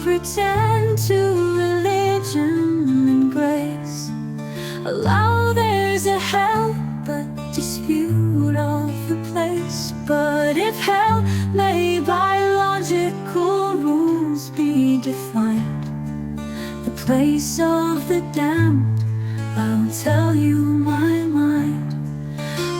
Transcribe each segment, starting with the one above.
pretend to religion and grace. Allow there's a hell, but dispute of the place. But if hell may by logical rules be defined, the place of the damned, I'll tell you my mind.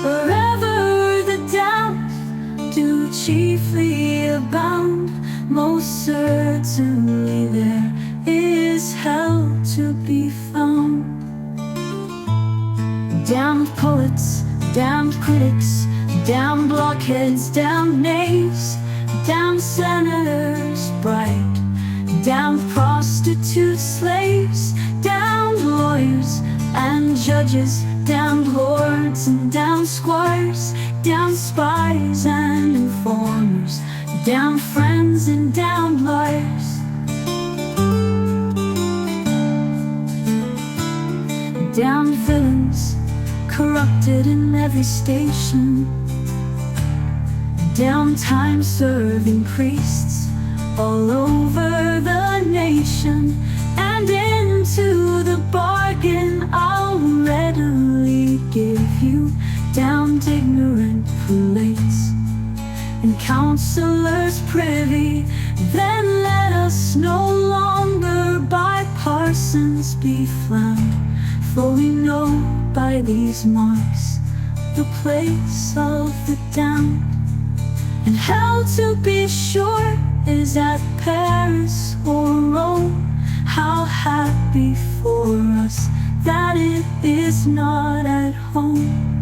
Wherever the damned do chiefly abound, most certainly there is hell to be found. Damned poets, damned critics, damned blockheads, damned knaves, damned senators bright, damned prostitute slaves, damned lawyers and judges, damned lords and damned squires, damned spies and informers, damned friends and damned liars. Damned villains, corrupted in every station, damned time-serving priests all over the nation. And into the bargain I'll readily give you damned ignorant prelates and counselors privy. Then let us no longer by parsons be flamed, for we know by these marks the place of the damned. And hell, to be sure, is at Paris or Rome. How happy for us that it is not at home.